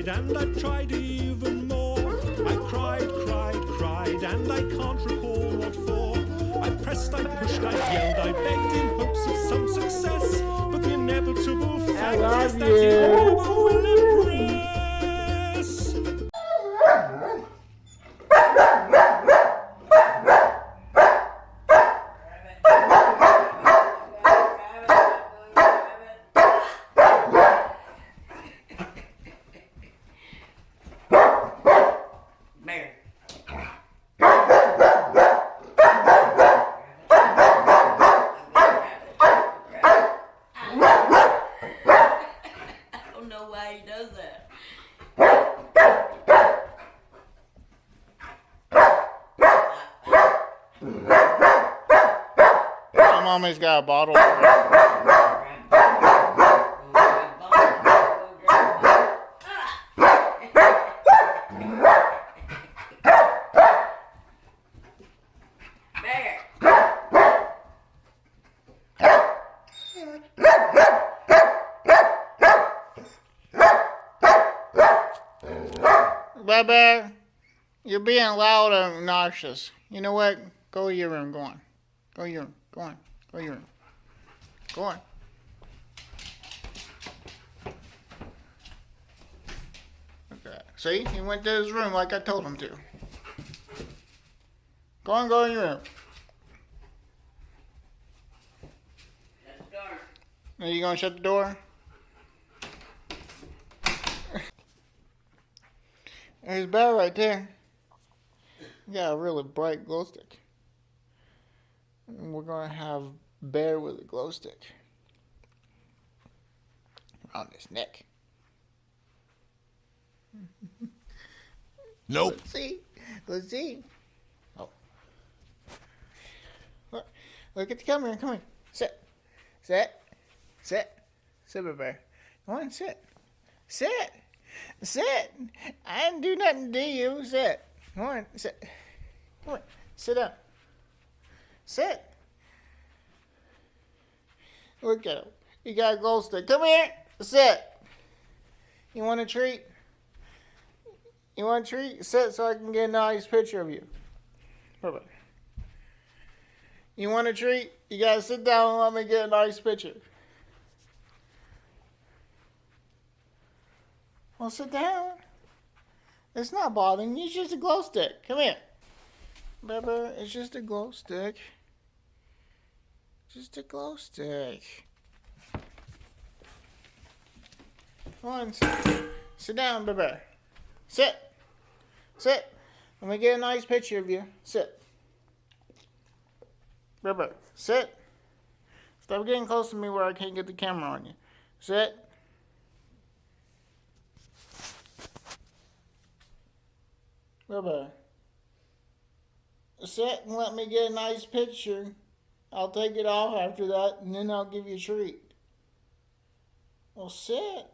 tried, and I've tried even more. I cried, and I can't recall what for. I pressed, I pushed, I yelled, I begged in hopes of some success. But the inevitable fact is that you never will impress. Why he does that. My mommy's got a bottle. Bebe, you're being loud and obnoxious. You know what? Go to your room. Go on. Go to your room. Go on. Go to your room. Go on. Okay. See? He went to his room like I told him to. Go on, go in your room. Shut the door. Are you going to shut the door? There's Bear right there. You got a really bright glow stick. And we're going to have Bear with a glow stick around his neck. Nope. Let's see. Let's see. Oh. Look at the camera. Come here. Sit. Sit. Sit. Sit, Bear. Come on, sit. Sit. Sit. I didn't do nothing to you. Sit. Come on. Sit. Come on. Sit down. Sit. Look at him. You got a glow stick. Come here. Sit. You want a treat? You want a treat? Sit so I can get a nice picture of you. Perfect. You want a treat? You gotta sit down and let me get a nice picture. Well, sit down. It's not bothering you. It's just a glow stick. Come here. Bebe, it's just a glow stick. Just a glow stick. Come on. Sit down, Bebe. Sit. Sit. Let me get a nice picture of you. Sit. Bebe, sit. Stop getting close to me where I can't get the camera on you. Sit. Bebe. Sit and let me get a nice picture. I'll take it off after that and then I'll give you a treat. Well, sit.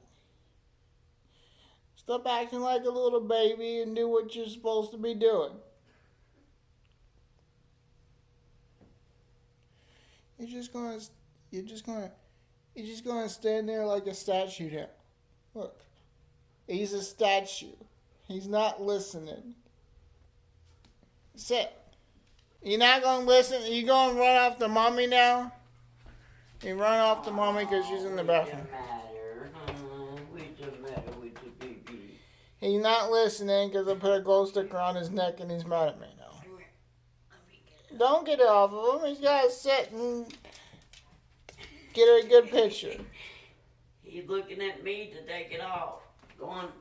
Stop acting like a little baby and do what you're supposed to be doing. You're just gonna stand there like a statue now. Look. He's a statue. He's not listening. Sit. You're not gonna listen? You gonna run off the mommy now? You run off the mommy because she's in the bathroom. He's not listening because I put a glow sticker on his neck and he's mad at me now. Don't get it off of him. He's got to sit and get a good picture. He's looking at me to take it off. Go on.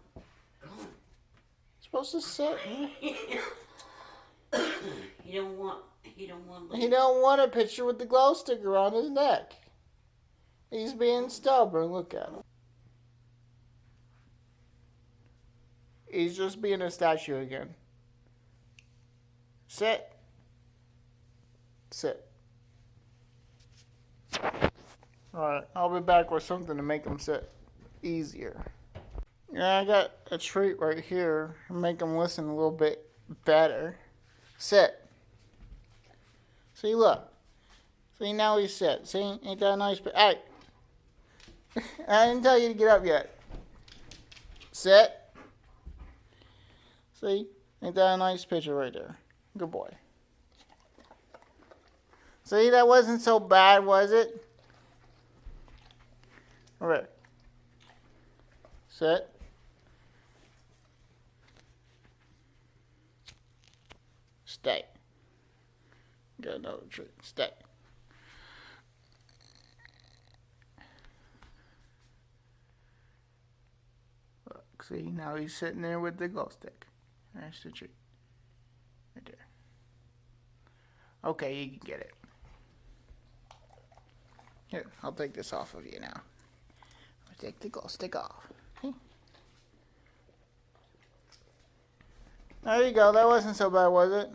Go on. Supposed to sit. He don't want. He don't want a picture with the glow sticker on his neck. He's being stubborn. Look at him. He's just being a statue again. Sit. Sit. Alright, I'll be back with something to make him sit easier. Yeah, I got a treat right here to make him listen a little bit better. Sit. See, look. See, now he's sit. See, ain't that a nice... Hey! I didn't tell you to get up yet. Sit. See? Ain't that a nice picture right there? Good boy. See, that wasn't so bad, was it? All right. Set. Stay. Get another treat. Stay. Look, see, now he's sitting there with the glow stick. There's the treat. Right there. Okay, you can get it. Here, I'll take this off of you now. I'll take the glow stick off. Okay. There you go. That wasn't so bad, was it?